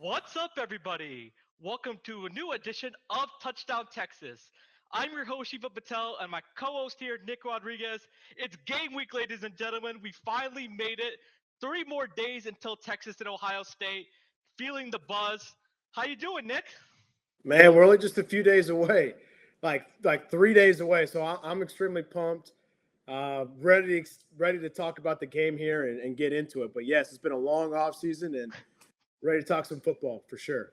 What's up, everybody? Welcome to a new edition of Touchdown Texas. I'm your host, Shiva Patel, and my co host here, Nick Rodriguez. It's game week, ladies and gentlemen. We finally made it. 3 more days until Texas and Ohio State. Feeling the buzz. How you doing, Nick? Man, we're only just a few days away, like 3 days away. So I'm extremely pumped, ready to talk about the game here and get into it. But yes, it's been a long off season and ready to talk some football for sure.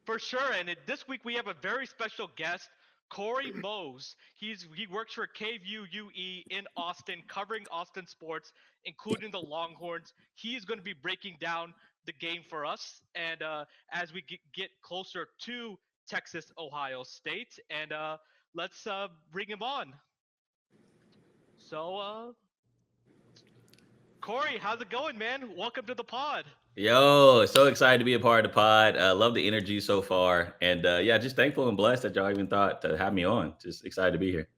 For sure. And this week we have a very special guest, Cory Mose. He works for KVUE in Austin, covering Austin sports, including the Longhorns. He is going to be breaking down the game for us, and as we get closer to Texas, Ohio State, and let's bring him on. So, Cory, how's it going, man? Welcome to the pod. Yo, so excited to be a part of the pod. Love the energy so far. And yeah, just thankful and blessed that y'all even thought to have me on. Just excited to be here.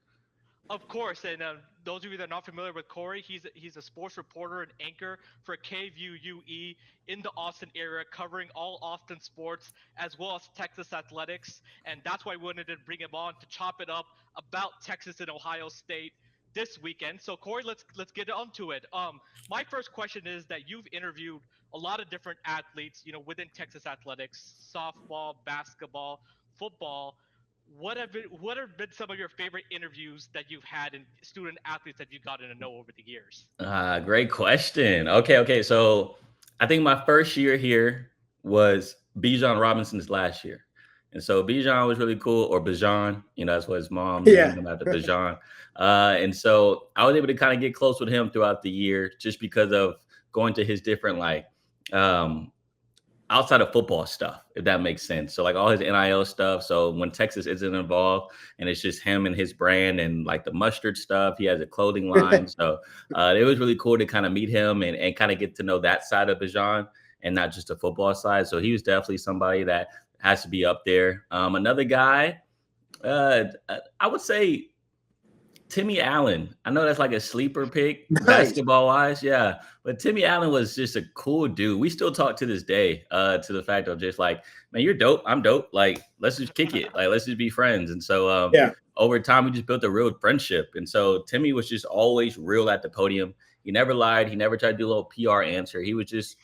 Of course, and those of you that are not familiar with Cory, he's a sports reporter and anchor for KVUE in the Austin area, covering all Austin sports as well as Texas athletics, and that's why we wanted to bring him on to chop it up about Texas and Ohio State this weekend. So, Cory, let's get onto it. My first question is that you've interviewed a lot of different athletes, within Texas athletics, softball, basketball, football. What have been some of your favorite interviews that you've had and student athletes that you've gotten to know over the years? Great question. Okay. So I think my first year here was Bijan Robinson's last year. And so Bijan was really cool, or Bijan, that's what his mom named Yeah, him after Bijan. And so I was able to kind of get close with him throughout the year just because of going to his different um, outside of football stuff, if that makes sense. So like all his NIL stuff. So when Texas isn't involved and it's just him and his brand and like the mustard stuff, he has a clothing line. So it was really cool to kind of meet him and kind of get to know that side of Bijan and not just the football side. So he was definitely somebody that has to be up there. Another guy, I would say Timmy Allen. I know that's like a sleeper pick nice. basketball wise. Yeah. But Timmy Allen was just a cool dude. We still talk to this day, to the fact of just like, man, you're dope. I'm dope. Like, let's just kick it. Like, let's just be friends. And so Yeah, over time, we just built a real friendship. And so Timmy was just always real at the podium. He never lied. He never tried to do a little PR answer. He was just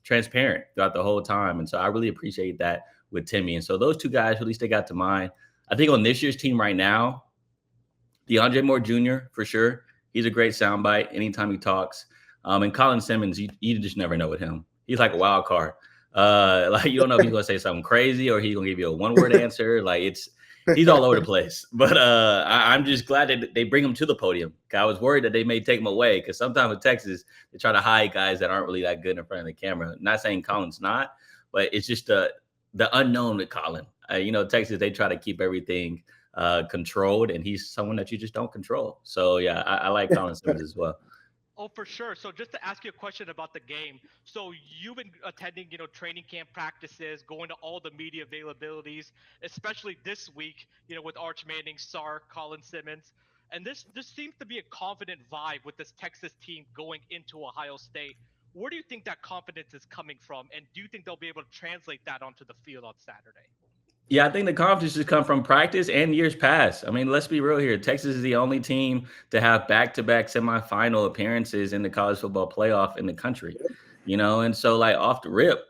transparent throughout the whole time. And so I really appreciate that with Timmy. And so those two guys really stick out to mind. I think on this year's team right now, DeAndre Moore Jr. for sure. He's a great soundbite anytime he talks. And Colin Simmons, you just never know with him. He's like a wild card. Like you don't know if he's gonna say something crazy or he's gonna give you a one-word answer. Like he's all over the place. But I'm just glad that they bring him to the podium. I was worried that they may take him away because sometimes with Texas they try to hide guys that aren't really that good in front of the camera. Not saying Colin's not, but it's just the unknown with Colin. Texas, they try to keep everything controlled, and he's someone that you just don't control. So yeah, I like Colin Simmons as well. Oh, for sure. So just to ask you a question about the game. So you've been attending, training camp practices, going to all the media availabilities, especially this week, with Arch Manning, Sark, Colin Simmons. And this seems to be a confident vibe with this Texas team going into Ohio State. Where do you think that confidence is coming from? And do you think they'll be able to translate that onto the field on Saturday? Yeah, I think the confidence just come from practice and years past. I mean, let's be real here. Texas is the only team to have back-to-back semifinal appearances in the college football playoff in the country. And so like off the rip,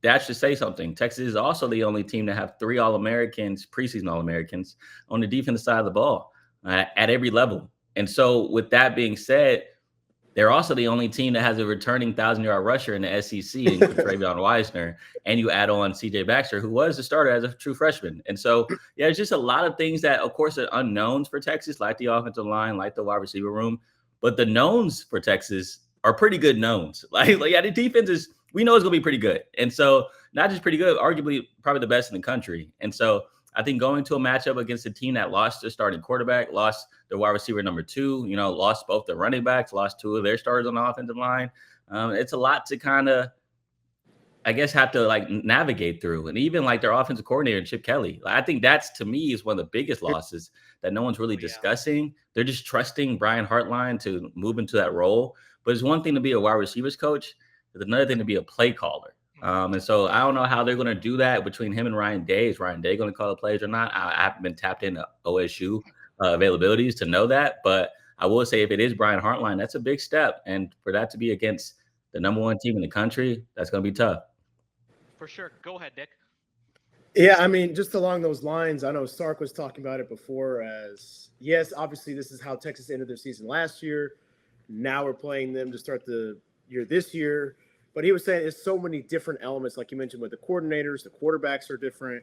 that should say something. Texas is also the only team to have three All-Americans, preseason All-Americans, on the defensive side of the ball at every level. And so with that being said, they're also the only team that has a returning 1,000-yard rusher in the SEC in Travion Wisner, and you add on C.J. Baxter, who was the starter as a true freshman. And so, yeah, it's just a lot of things that, of course, are unknowns for Texas, like the offensive line, like the wide receiver room. But the knowns for Texas are pretty good knowns. Like yeah, the defense is, we know it's going to be pretty good. And so not just pretty good, arguably probably the best in the country. And so I think going to a matchup against a team that lost their starting quarterback, lost their wide receiver number two, lost both their running backs, lost two of their starters on the offensive line. It's a lot to kind of, I guess, have to like navigate through. And even like their offensive coordinator, Chip Kelly, like, I think that's, to me, is one of the biggest losses that no one's really Oh yeah. discussing. They're just trusting Brian Hartline to move into that role. But it's one thing to be a wide receivers coach. It's another thing to be a play caller. And so I don't know how they're going to do that between him and Ryan Day. Is Ryan Day going to call the plays or not? I haven't been tapped into OSU availabilities to know that. But I will say if it is Brian Hartline, that's a big step. And for that to be against the number one team in the country, that's going to be tough. For sure. Go ahead, Nick. Yeah, I mean, just along those lines, I know Sark was talking about it before as, yes, obviously this is how Texas ended their season last year. Now we're playing them to start the year this year. But he was saying there's so many different elements, like you mentioned with the coordinators, the quarterbacks are different.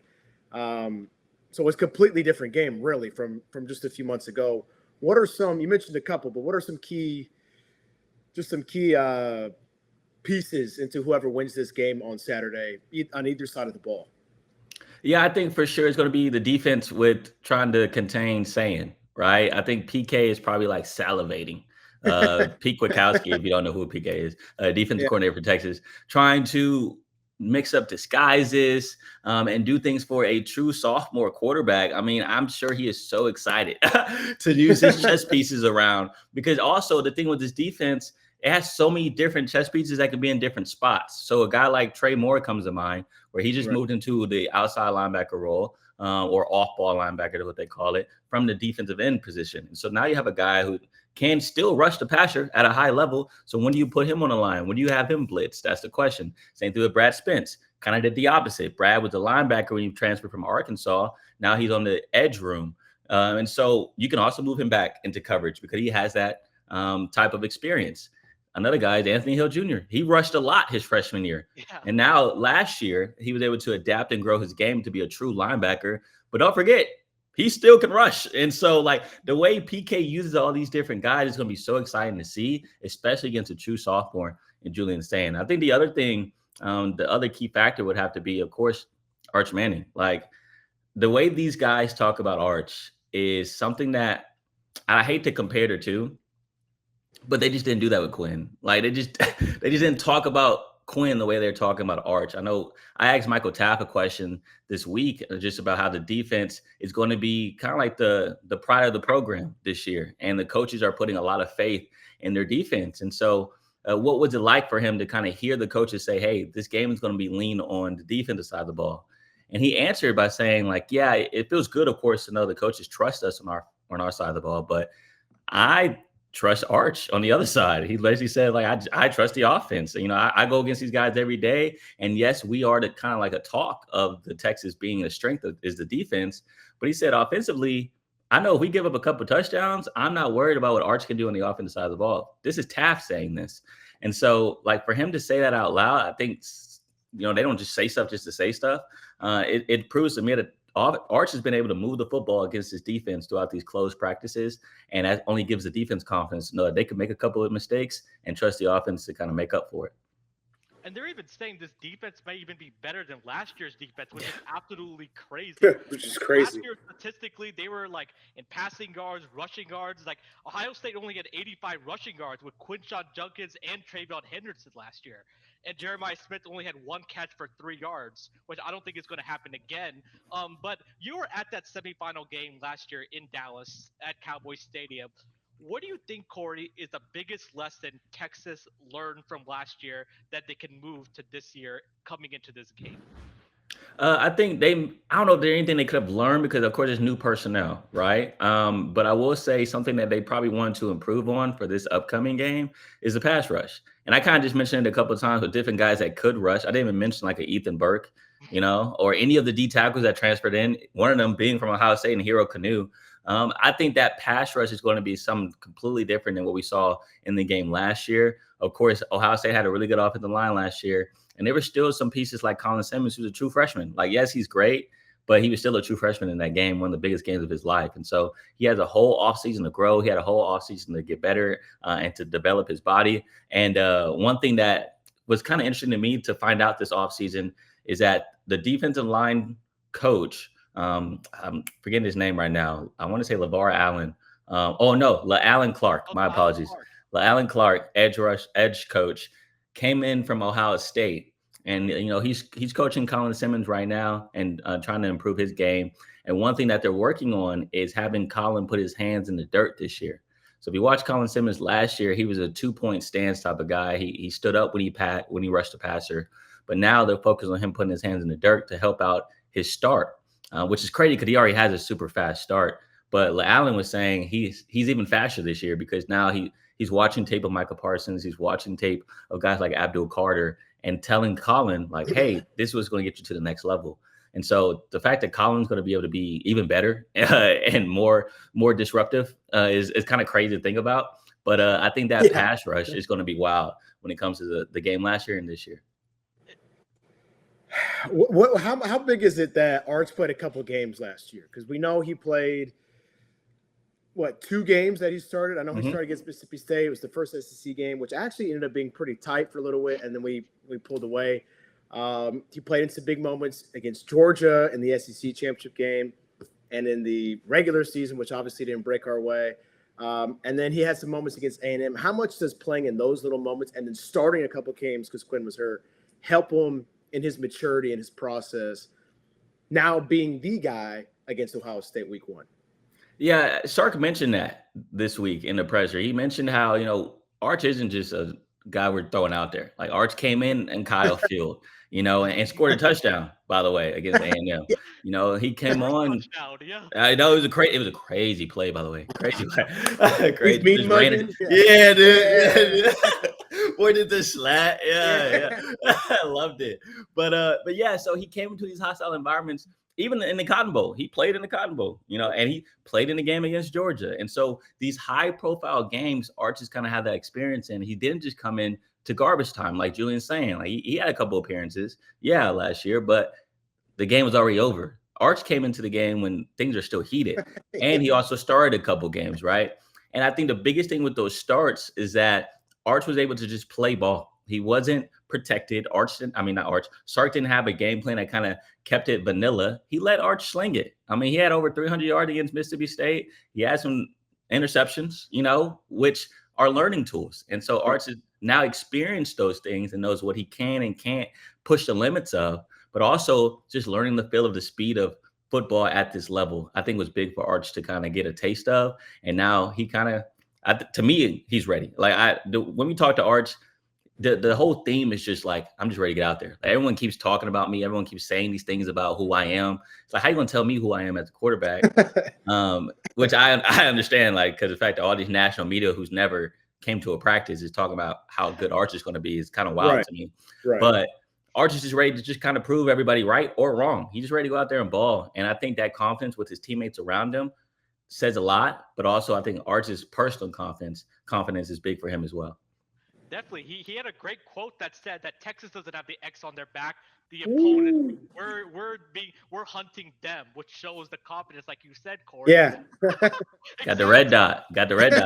So it's a completely different game, really, from just a few months ago. What are some, you mentioned a couple, but what are some key pieces into whoever wins this game on Saturday on either side of the ball? Yeah, I think for sure it's going to be the defense with trying to contain Sand, right? I think PK is probably like salivating. Pete Kwiatkowski, if you don't know who PK is, defensive coordinator for Texas, trying to mix up disguises and do things for a true sophomore quarterback. I mean, I'm sure he is so excited to use his chess pieces around, because also the thing with this defense, it has so many different chess pieces that can be in different spots. So a guy like Trey Moore comes to mind, where he just moved into the outside linebacker role or off-ball linebacker is what they call it, from the defensive end position. And so now you have a guy who can still rush the passer at a high level. So when do you put him on the line? When do you have him blitz? That's the question. Same thing with Brad Spence. Kind of did the opposite. Brad was the linebacker when he transferred from Arkansas. Now he's on the edge room. And so you can also move him back into coverage because he has that type of experience. Another guy is Anthony Hill Jr. He rushed a lot his freshman year. Yeah. And now last year, he was able to adapt and grow his game to be a true linebacker. But don't forget, he still can rush. And so, like, the way PK uses all these different guys is going to be so exciting to see, especially against a true sophomore in Julian Sand. I think the other thing, the other key factor would have to be, of course, Arch Manning. Like, the way these guys talk about Arch is something that I hate to compare the two, but they just didn't do that with Quinn. Like, they just didn't talk about Quinn the way they're talking about Arch. I know I asked Michael Tapp a question this week just about how the defense is going to be kind of like the pride of the program this year. And the coaches are putting a lot of faith in their defense. And so what was it like for him to kind of hear the coaches say, hey, this game is going to be lean on the defensive side of the ball? And he answered by saying, like, yeah, it feels good, of course, to know the coaches trust us on our side of the ball, but I trust Arch on the other side. He basically said, like, I trust the offense. You know, I go against these guys every day. And yes, we are the kind of like a talk of the Texas being a strength is the defense. But he said offensively, I know if we give up a couple touchdowns, I'm not worried about what Arch can do on the offensive side of the ball. This is Taft saying this. And so, like, for him to say that out loud, I think, you know, they don't just say stuff just to say stuff. It proves to me that Arch has been able to move the football against his defense throughout these closed practices, and that only gives the defense confidence to know that they can make a couple of mistakes and trust the offense to kind of make up for it. And they're even saying this defense may even be better than last year's defense, which is absolutely crazy. Which is crazy. Last year, statistically, they were like in passing yards, rushing yards. Like Ohio State only had 85 rushing yards with Quinshon Judkins and Travion Henderson last year. And Jeremiah Smith only had one catch for 3 yards, which I don't think is going to happen again. But you were at that semifinal game last year in Dallas at Cowboys Stadium. What do you think, Cory, is the biggest lesson Texas learned from last year that they can move to this year coming into this game? I think I don't know if there's anything they could have learned because, of course, it's new personnel, right? But I will say something that they probably wanted to improve on for this upcoming game is the pass rush. And I kind of just mentioned it a couple of times with different guys that could rush. I didn't even mention like an Ethan Burke, you know, or any of the D tackles that transferred in, one of them being from Ohio State and Hero Canoe. I think that pass rush is going to be something completely different than what we saw in the game last year. Of course, Ohio State had a really good offensive line last year. And there were still some pieces like Colin Simmons, who's a true freshman. Like, yes, he's great, but he was still a true freshman in that game, one of the biggest games of his life. And so he has a whole offseason to grow. He had a whole offseason to get better and to develop his body. And one thing that was kind of interesting to me to find out this offseason is that the defensive line coach, I'm forgetting his name right now. I want to say LeVar Allen. Allen Clark. My apologies. Allen Clark, edge coach, came in from Ohio State, and you know he's coaching Colin Simmons right now and trying to improve his game. And one thing that they're working on is having Colin put his hands in the dirt this year. So if you watch Colin Simmons last year, he was a 2-point stance type of guy. He stood up when he rushed the passer. But now they're focused on him putting his hands in the dirt to help out his start, which is crazy because he already has a super fast start. But Allen was saying he's even faster this year because now he's watching tape of Michael Parsons. He's watching tape of guys like Abdul Carter and telling Colin, like, hey, this was going to get you to the next level. And so the fact that Colin's going to be able to be even better and more disruptive is kind of crazy to think about. But I think that pass rush is going to be wild when it comes to the game last year and this year. How big is it that Arch played a couple games last year? Because we know he played, 2 games that he started? I know he started against Mississippi State. It was the first SEC game, which actually ended up being pretty tight for a little bit, and then we pulled away. He played in some big moments against Georgia in the SEC championship game and in the regular season, which obviously didn't break our way. And then he had some moments against A&M. How much does playing in those little moments and then starting a couple games because Quinn was hurt help him in his maturity and his process now being the guy against Ohio State week 1? Yeah, Sark mentioned that this week in the presser. He mentioned how, Arch isn't just a guy we're throwing out there. Like Arch came in Kyle Field, and scored a touchdown, by the way, against A&M. He came on. Touchdown, yeah. I know it was a crazy play, by the way. Crazy play. Crazy. Just ran it. Yeah, dude. Yeah. Boy, did the slat. Yeah. I loved it. But yeah, so he came into these hostile environments. Even in the Cotton Bowl, he played in the Cotton Bowl, and he played in the game against Georgia. And so these high-profile games, Arch has kind of had that experience in. He didn't just come in to garbage time, like Julian's saying. Like he had a couple appearances, last year, but the game was already over. Arch came into the game when things are still heated, and he also started a couple games, right? And I think the biggest thing with those starts is that Arch was able to just play ball. He wasn't protected. Sark didn't have a game plan that kind of kept it vanilla. He let Arch sling it. He had over 300 yards against Mississippi State. He had some interceptions, which are learning tools. And so Arch has now experienced those things and knows what he can and can't push the limits of, but also just learning the feel of the speed of football at this level, I think was big for Arch to kind of get a taste of. And now he kind of, to me, he's ready. When we talk to Arch, the whole theme is just like, I'm just ready to get out there. Like, everyone keeps talking about me. Everyone keeps saying these things about who I am. It's like, how you going to tell me who I am as a quarterback? Which I understand, because the fact that all these national media who's never came to a practice is talking about how good Arch is going to be is kind of wild to me. Right. But Arch is just ready to just kind of prove everybody right or wrong. He's just ready to go out there and ball. And I think that confidence with his teammates around him says a lot. But also I think Arch's personal confidence is big for him as well. Definitely. He had a great quote that said that Texas doesn't have the X on their back. The opponent, we're hunting them, which shows the confidence, like you said, Cory. Yeah. Got the red dot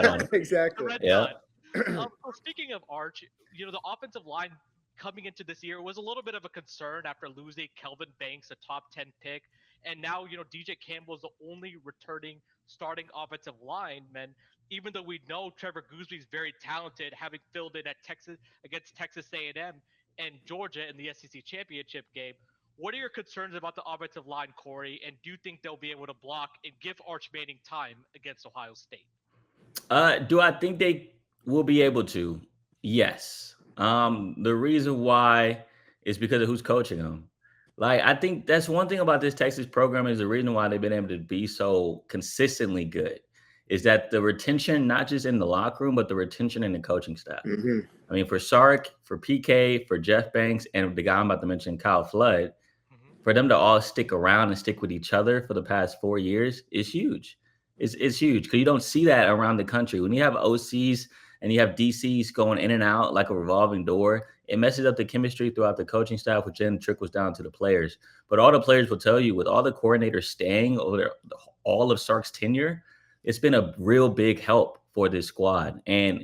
on it. Exactly. So speaking of Arch, the offensive line coming into this year was a little bit of a concern after losing Kelvin Banks, a top 10 pick. And now, DJ Campbell is the only returning starting offensive lineman, even though we know Trevor Gooseby is very talented, having filled in at against Texas A&M and Georgia in the SEC championship game. What are your concerns about the offensive line, Cory? And do you think they'll be able to block and give Arch Manning time against Ohio State? Do I think they will be able to? Yes. The reason why is because of who's coaching them. I think that's one thing about this Texas program is the reason why they've been able to be so consistently good is that the retention, not just in the locker room, but the retention in the coaching staff. Mm-hmm. For Sark, for PK, for Jeff Banks, and the guy I'm about to mention, Kyle Flood, for them to all stick around and stick with each other for the past 4 years is huge. It's huge because you don't see that around the country. When you have OCs and you have DCs going in and out like a revolving door, it messes up the chemistry throughout the coaching staff, which then trickles down to the players. But all the players will tell you, with all the coordinators staying over all of Sark's tenure, it's been a real big help for this squad. And,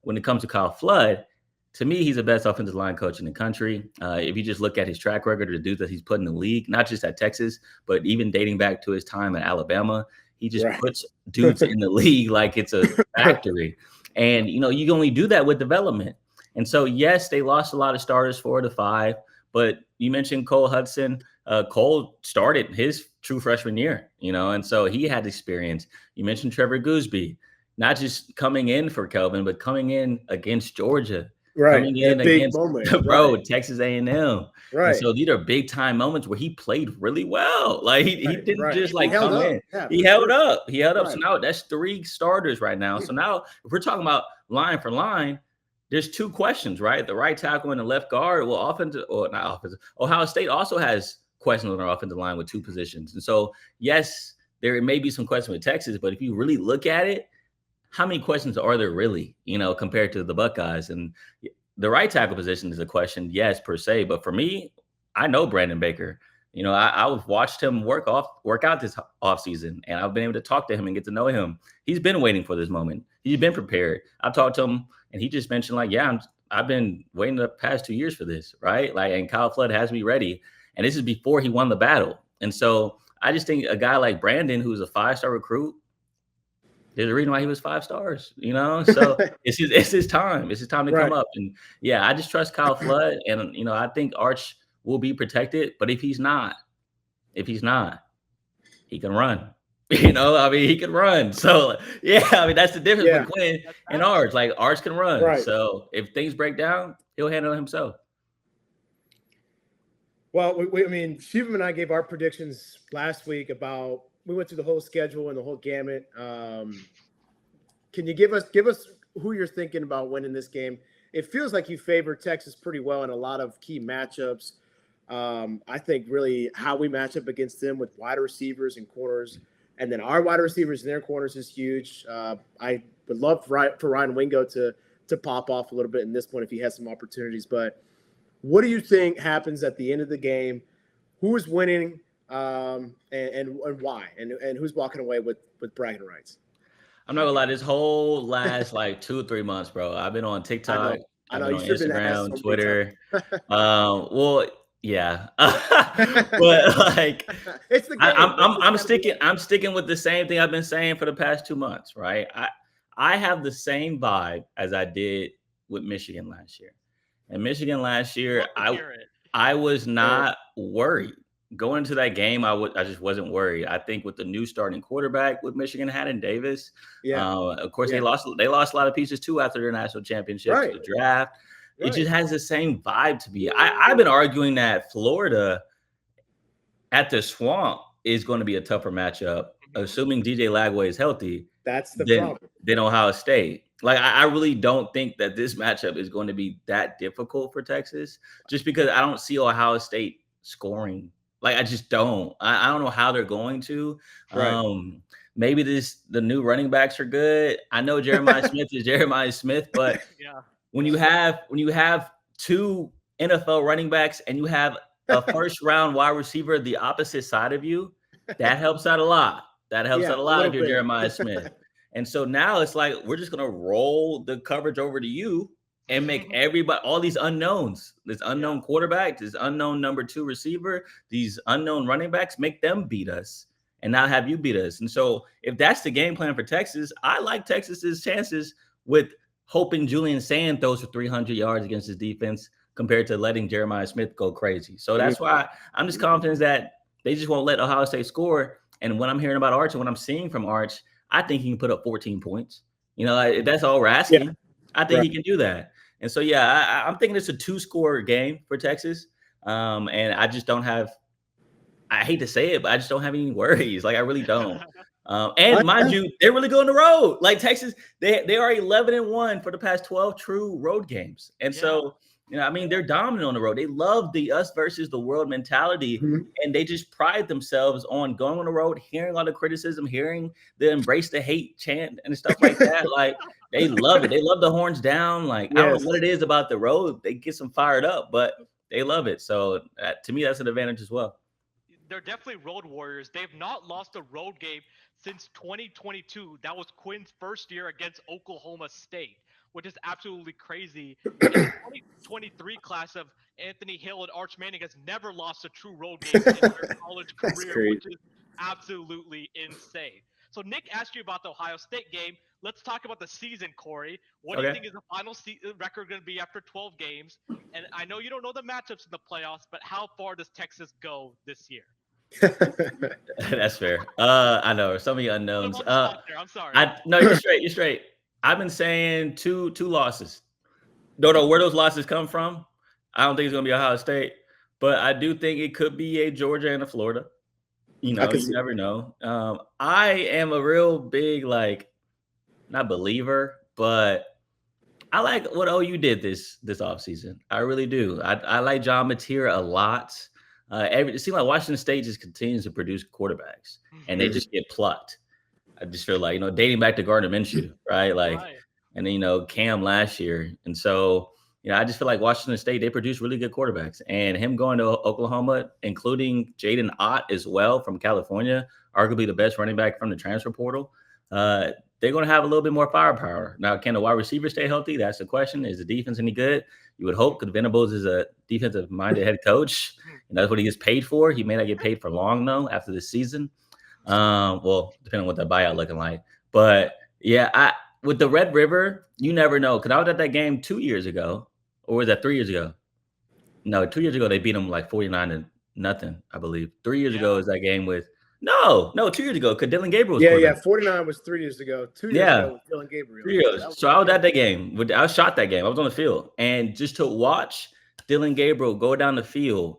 when it comes to Kyle Flood, to me, he's the best offensive line coach in the country. If you just look at his track record, the dudes that he's put in the league, not just at Texas, but even dating back to his time at Alabama, he just puts dudes in the league like it's a factory. And, you only do that with development. And so, yes, they lost a lot of starters 4 to 5, but you mentioned Cole Hudson. Cole started his true freshman year, and so he had experience. You mentioned Trevor Gooseby, not just coming in for Kelvin, but coming in against Georgia. Right. coming In a in big against moment. bro Right. Texas A&M. And Right. so these are big time moments where he played really well. Like he Right. didn't Right. just He like He held was. come up. in. Yeah, He for held sure. up. He held up. So Right. now that's 3 starters right now. So now if we're talking about line for line, there's 2 questions, right? The right tackle and the left guard. Well, offensive or not offensive. Ohio State also has questions on their offensive line with 2 positions. And so, yes, there may be some questions with Texas, but if you really look at it, how many questions are there really, compared to the Buckeyes? And the right tackle position is a question, yes, per se. But for me, I know Brandon Baker. I've watched him work out this offseason, and I've been able to talk to him and get to know him. He's been waiting for this moment. He's been prepared. I've talked to him, and he just mentioned, like, yeah, I've been waiting the past 2 years for this, right? Like, and Kyle Flood has me ready. And this is before he won the battle. And so I just think a guy like Brandon, who's a 5-star recruit, there's a reason why he was 5 stars, So it's his time. It's his time to come up. And yeah, I just trust Kyle Flood, and I think Arch will be protected. But if he's not, he can run. He can run. So yeah, that's the difference between Quinn and Arch. Like Arch can run. Right. So if things break down, he'll handle it himself. Well, Shivam and I gave our predictions last week about. We went through the whole schedule and the whole gamut. Can you give us who you're thinking about winning this game? It feels like you favor Texas pretty well in a lot of key matchups. I think really how we match up against them with wide receivers and corners, and then our wide receivers and their corners is huge. I would love for Ryan Wingo to pop off a little bit in this one if he has some opportunities. But what do you think happens at the end of the game? Who is winning? And why, and who's walking away with bragging rights? I'm not gonna lie, this whole last like 2 or 3 months, bro, I've been on TikTok, I know. I've been on Instagram, So Twitter. Well, yeah, but like, it's the game. I'm sticking with the same thing I've been saying for the past 2 months, right? I have the same vibe as I did with Michigan last year. And Michigan last year, I was not worried. Going into that game, I just wasn't worried. I think with the new starting quarterback with Michigan had in Davis, of course they lost a lot of pieces too after their national championship, the draft. It just has the same vibe to me. I've been arguing that Florida at the Swamp is going to be a tougher matchup, assuming DJ Lagway is healthy. That's the problem. Than Ohio State. Like, I really don't think that this matchup is going to be that difficult for Texas, just because I don't see Ohio State scoring. Like, I just don't. I don't know how they're going to. Maybe the new running backs are good. I know Jeremiah Smith is Jeremiah Smith, but when you have 2 NFL running backs and you have a first round wide receiver the opposite side of you, that helps out a lot. That helps out a lot if you're Jeremiah Smith. And so now it's like we're just gonna roll the coverage over to you and make everybody, all these unknowns, this unknown quarterback, this unknown number 2 receiver, these unknown running backs, make them beat us and not have you beat us. And so if that's the game plan for Texas, I like Texas's chances with hoping Julian Sand throws for 300 yards against his defense compared to letting Jeremiah Smith go crazy. So that's why I'm just confident that they just won't let Ohio State score. And when I'm hearing about Arch and what I'm seeing from Arch, I think he can put up 14 points. If that's all we're asking, I think he can do that. And so, I'm thinking it's a 2-score game for Texas. And I just don't have, I hate to say it, but I just don't have any worries. Like, I really don't. And mind you, they're really going on the road. Like Texas, they are 11-1 for the past 12 true road games. And so, they're dominant on the road. They love the us versus the world mentality. And they just pride themselves on going on the road, hearing all the criticism, hearing the embrace the hate chant and stuff like that. Like, they love it. They love the horns down. Like, I don't know what it is about the road. They get them fired up, but they love it. So to me, that's an advantage as well. They're definitely road warriors. They've not lost a road game since 2022. That was Quinn's first year against Oklahoma State, which is absolutely crazy. And the 2023 class of Anthony Hill and Arch Manning has never lost a true road game in their college career, which is absolutely insane. So Nick asked you about the Ohio State game. Let's talk about the season, Cory. What do you think is the final record going to be after 12 games? And I know you don't know the matchups in the playoffs, but how far does Texas go this year? That's fair. I know so many unknowns. I'm sorry. No, you're straight. I've been saying two losses. Don't know where those losses come from. I don't think it's going to be Ohio State, but I do think it could be a Georgia and a Florida. You I know, can you see never know. I am a real big, not believer, but I like what OU did this offseason. I really do. I like John Mateer a lot. It seems like Washington State just continues to produce quarterbacks, and they just get plucked. I just feel like, dating back to Gardner Minshew, right? Right. And then, Cam last year. And so, I just feel like Washington State, they produce really good quarterbacks. And him going to Oklahoma, including Jaden Ott as well from California, arguably the best running back from the transfer portal, they're going to have a little bit more firepower. Now, can the wide receiver stay healthy? That's the question. Is the defense any good? You would hope, because Venables is a defensive-minded head coach, and that's what he gets paid for. He may not get paid for long, though, after this season. Well, depending on what that buyout looking like. But, yeah, with the Red River, you never know. Because I was at that game 2 years ago. Or was that 3 years ago? No, 2 years ago, they beat them like 49-0, I believe. 3 years ago is that game with – no, 2 years ago, because Dylan Gabriel was quarterback. 49 was 3 years ago. 2 years ago was Dylan Gabriel. 3 years. So I was at that game. I shot that game. I was on the field. And just to watch Dylan Gabriel go down the field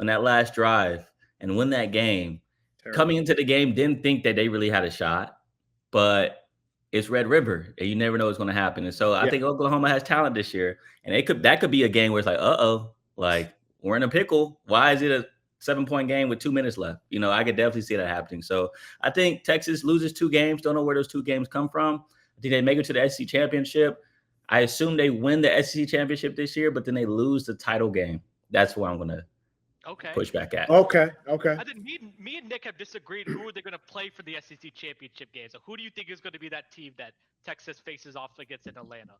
on that last drive and win that game, coming into the game, didn't think that they really had a shot. But it's Red River, and you never know what's going to happen. And so I think Oklahoma has talent this year. And that could be a game where it's like, we're in a pickle. Why is it a 7-point game with 2 minutes left? I could definitely see that happening. So I think Texas loses 2 games. Don't know where those 2 games come from. I think they make it to the SEC championship. I assume they win the SEC championship this year, but then they lose the title game. That's what I'm going to push back at. Okay. I think me and Nick have disagreed who they're going to play for the SEC championship game. So who do you think is going to be that team that Texas faces off against in Atlanta?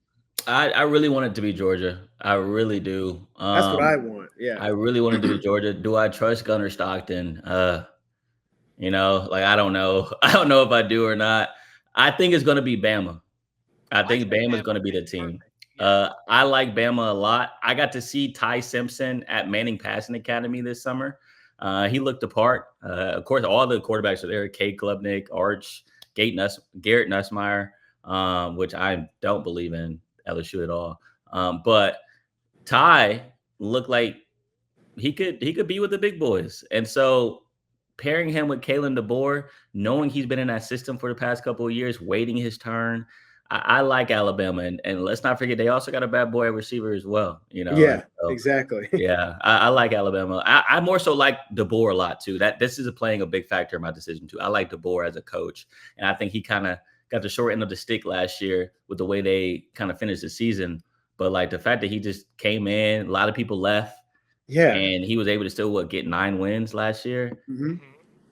I really want it to be Georgia. I really do. That's what I want. Yeah. I really want it to be Georgia. Do I trust Gunnar Stockton? I don't know. I don't know if I do or not. I think it's going to be Bama. I think Bama is going to be the team. I like Bama a lot. I got to see Ty Simpson at Manning Passing Academy this summer. He looked the part. Of course, all the quarterbacks are there. Cade Klubnik, Arch, Garrett Nussmeier, which I don't believe in LSU at all. But Ty looked like he could be with the big boys. And so pairing him with Kalen DeBoer, knowing he's been in that system for the past couple of years, waiting his turn, I like Alabama. And let's not forget, they also got a bad boy receiver as well. Yeah, exactly. Yeah, I like Alabama. I more so like DeBoer a lot too. This is playing a big factor in my decision too. I like DeBoer as a coach. And I think he kind of got the short end of the stick last year with the way they kind of finished the season. But like the fact that he just came in, a lot of people left. Yeah. And he was able to still get 9 wins last year. Mm-hmm.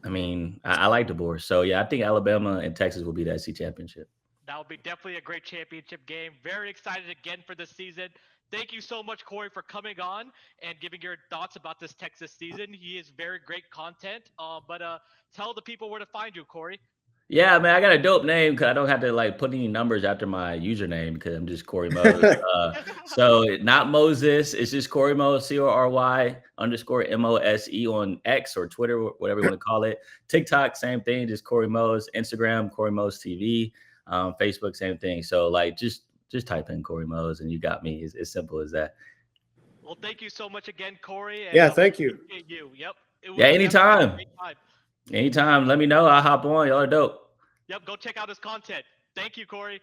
I mean, I like DeBoer. So yeah, I think Alabama and Texas will be the SEC championship. That will be definitely a great championship game. Very excited again for this season. Thank you so much, Cory, for coming on and giving your thoughts about this Texas season. He is very great content. But tell the people where to find you, Cory. Yeah, man, I got a dope name because I don't have to put any numbers after my username because I'm just Cory Mose. So not Moses, it's just Cory Mose, CORY_MOSE on X or Twitter, whatever you want to call it. TikTok, same thing, just Cory Mose. Instagram, Cory Mose TV. Facebook, same thing. So just type in Cory Mose and you got me. It's as simple as that. Well, thank you so much again, Cory. Yeah, thank you. Yep. Yeah, anytime. Anytime. Let me know. I'll hop on. Y'all are dope. Yep. Go check out his content. Thank you, Cory.